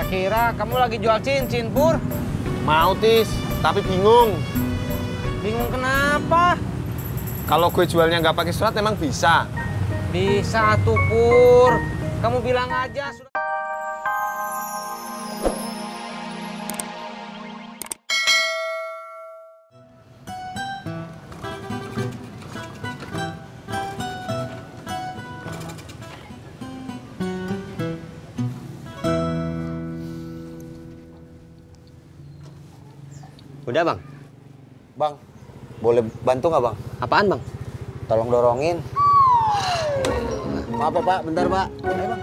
kira kamu lagi jual cincin, Pur. Mau, Tis, tapi bingung. Bingung kenapa? Kalau gue jualnya nggak pakai surat emang bisa? Bisa tuh, Pur. Kamu bilang aja. Udah, Bang. Bang, boleh bantu nggak, Bang? Apaan, Bang? Tolong dorongin. Maaf ya, Pak. Bentar, Pak. Ayo, Bang.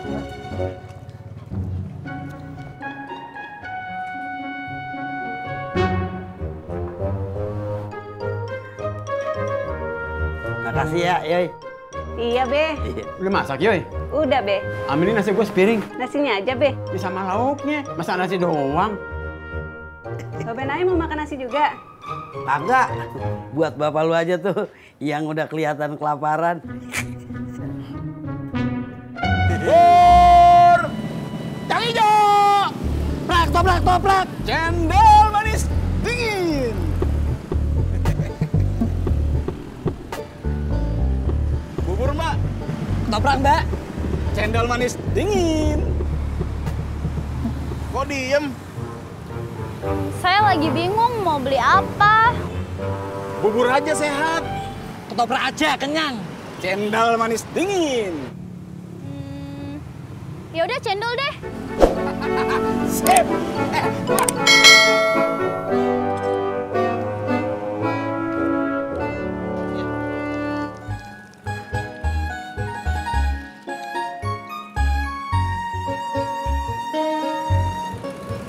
Makasih ya, Yoy. Iya, Be. Udah masak, Yoy? Udah, Be. Ambilin nasi gue sepiring. Nasinya aja, Be. Ya sama lauknya. Masa nasi doang? Bapak Naim mau makan nasi juga? Kagak. Buat bapak lu aja tuh yang udah kelihatan kelaparan. Pur! Yang hijau! Prak, toprak, toprak. Cendol manis dingin! Bubur, Mbak. Toprak, Mbak. Cendol manis dingin. Kok diem? Saya lagi bingung mau beli apa. Bubur aja sehat. Ketoprak aja, kenyang. Cendol manis dingin. Ya udah cendol deh. Sip.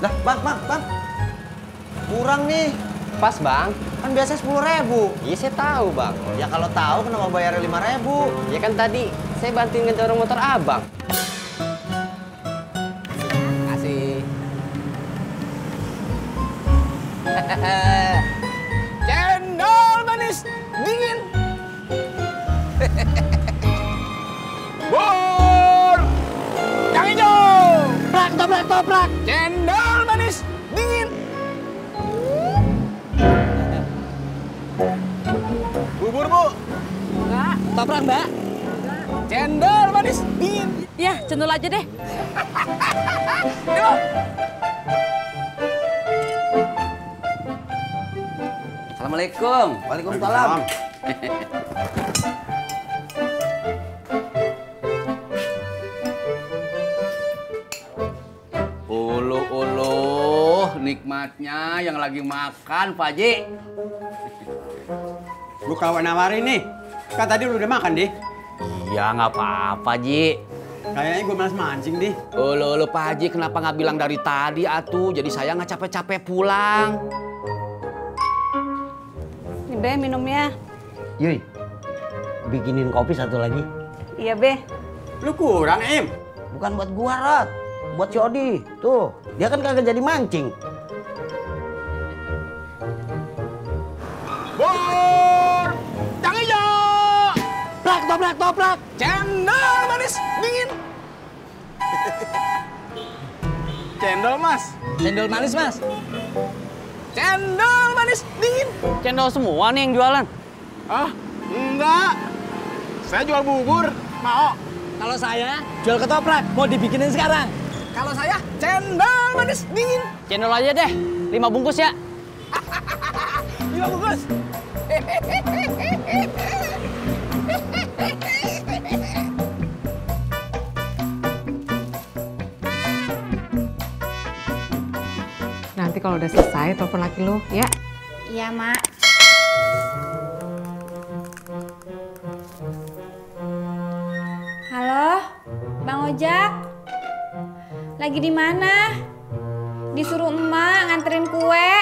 Lah, bang. Kurang nih. Pas, Bang. Kan biasa 10.000. Iya, saya tahu, Bang. Ya kalau tahu kenapa bayarnya 5.000? Ya kan tadi saya bantuin ngedorong motor Abang. Kasih. Cendol manis dingin. Bur! Yang hijau! Prak, toprak, toprak. Cendol manis dingin. Bubur, Bu. Enggak. Toprak, Mbak. Cendol manis dingin. Ya, cendol aja deh. Yuk. Assalamualaikum. Waalaikumsalam. Uluh, nikmatnya yang lagi makan, Pak Haji. Lu kalau nawarin nih. Kan tadi lu udah makan, Di. Iya, nggak apa-apa, Ji. Kayaknya gue malas mancing, Di. Uluh, Pak Haji, kenapa nggak bilang dari tadi, atuh? Jadi saya nggak capek-capek pulang. Nih, Be, minumnya. Yuy, bikinin kopi satu lagi. Iya, Be. Lu kurang, Im. Bukan buat gua, Rot. Buat si Odi. Tuh, dia kan kagak jadi mancing. Bur! Yang hijau! Prak, toprak, toprak. Cendol manis dingin. Cendol, Mas. Cendol manis, Mas. Cendol manis dingin. Cendol semua nih yang jualan. Ah, enggak. Saya jual bubur. Mau. Kalau saya jual ketoprak, mau dibikinin sekarang. Kalau saya cendol manis dingin. Cendol aja deh, 5 bungkus ya. 5 bungkus. Nanti kalau udah selesai, telepon laki lu, ya? Iya, Mak. Halo, Bang Ojak. Lagi di mana? Disuruh emak nganterin kue.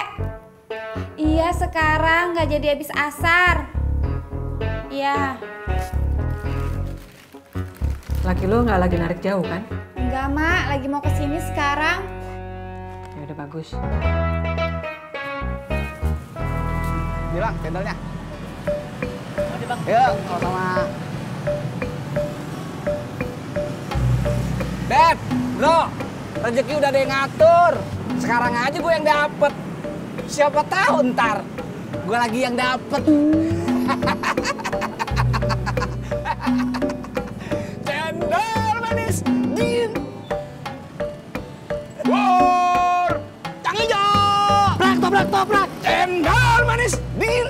Iya, sekarang nggak jadi habis asar. Iya. Laki lu nggak lagi narik jauh, kan? Enggak, Mak. Lagi mau kesini sekarang. Ya udah bagus. Bilang cendolnya. Yuk, sama. Beb, bro, Rezeki udah ada yang ngatur. Sekarang aja gue yang dapet. Siapa tahu ntar gue lagi yang dapet. Cendol manis dingin. Pur, Kang Ijo. Prak, toprak, toprak. Cendol manis dingin.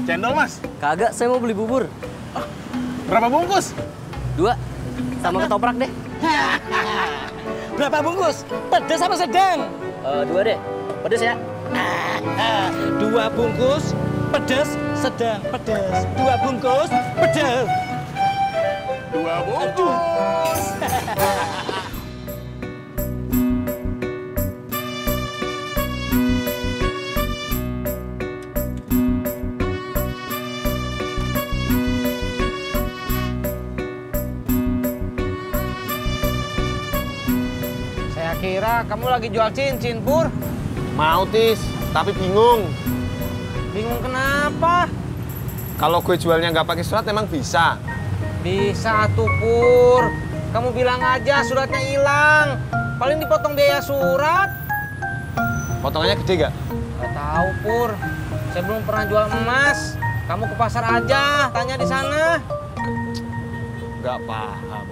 Cendol, Mas? Kagak, saya mau beli bubur. Berapa bungkus? 2, sama ketoprak deh. Berapa bungkus? Pedas apa sedang? 2 deh, pedes ya. 2 bungkus pedas sedang pedas. 2 bungkus pedas. 2 bungkus. Saya kira kamu lagi jual cincin, Pur. Mau, Tis, tapi bingung. Bingung kenapa? Kalau gue jualnya nggak pakai surat emang bisa? Bisa tuh, Pur. Kamu bilang aja suratnya hilang. Paling dipotong biaya surat. Potongannya gede nggak? Gak tahu, Pur. Saya belum pernah jual emas. Kamu ke pasar aja, tanya di sana. Nggak paham.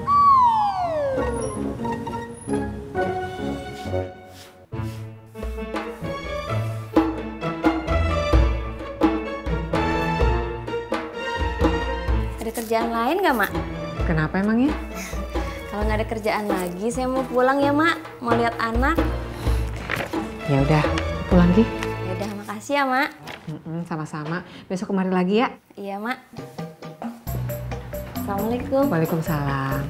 Ada kerjaan lain nggak, Mak? Kenapa emangnya? Kalau nggak ada kerjaan lagi, saya mau pulang ya, Mak. Mau lihat anak. Ya udah, pulang Gi. Ya udah, makasih ya, Mak. Sama-sama. Besok kemari lagi ya. Iya, Mak. Assalamualaikum. Waalaikumsalam.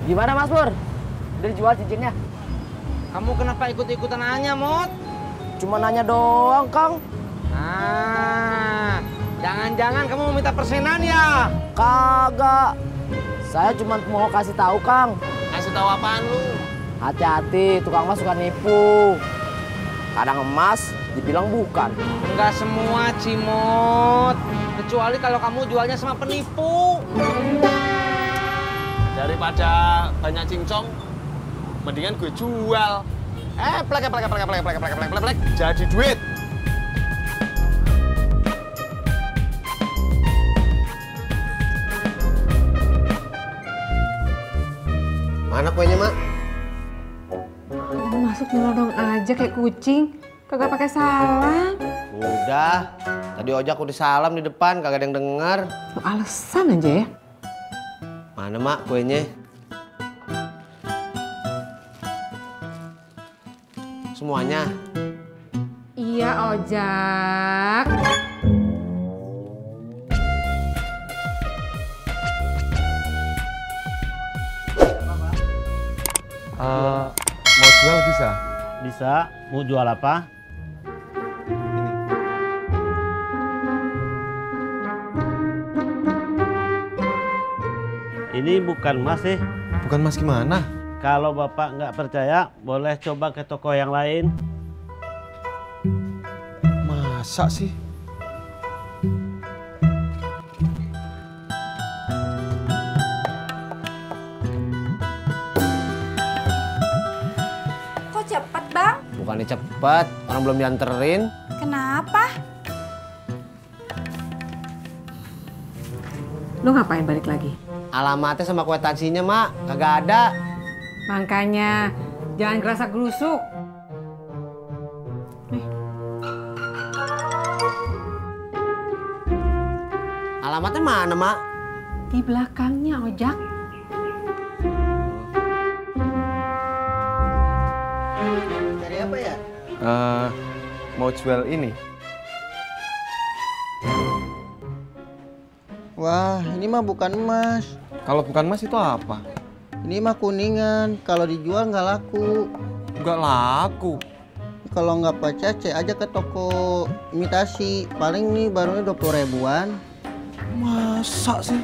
Gimana Mas Pur? Udah dijual cincinnya? Kamu kenapa ikut-ikutan nanya, Mot? Cuma nanya doang, Kang. Ah, jangan-jangan kamu mau minta persenan ya? Kagak. Saya cuma mau kasih tahu, Kang. Kasih tahu apaan lu? Hati-hati, tukang emas suka nipu. Kadang emas dibilang bukan. Enggak semua, Cimot. Kecuali kalau kamu jualnya sama penipu. Daripada banyak cincong, mendingan gue jual. Plek, jadi duit. Mana kuenya, Mak? Kamu masuk nyelodong aja kayak kucing. Kagak pakai salam. Udah, tadi ojak udah salam di depan, kagak ada yang denger. Lu alasan aja ya. Mana, Mak, kuenya? Semuanya? Iya, ojak. Mau jual bisa? Bisa. Mau jual apa? Ini bukan emas sih. Bukan emas gimana? Kalau Bapak nggak percaya, boleh coba ke toko yang lain. Masa sih? Kok cepet, Bang? Bukannya cepet, orang belum dianterin. Kenapa? Lu ngapain balik lagi? Alamatnya sama kwitansinya, Mak, kagak ada. Makanya jangan kerasa gerusuk. Alamatnya mana, Mak? Di belakangnya, ojak. Cari apa ya? Mau jual ini. Wah, ini mah bukan emas. Kalau bukan emas itu apa? Ini mah kuningan. Kalau dijual nggak laku. Nggak laku. Kalau nggak percaya, cek aja ke toko imitasi. Paling nih barunya 20 ribuan. Masa sih?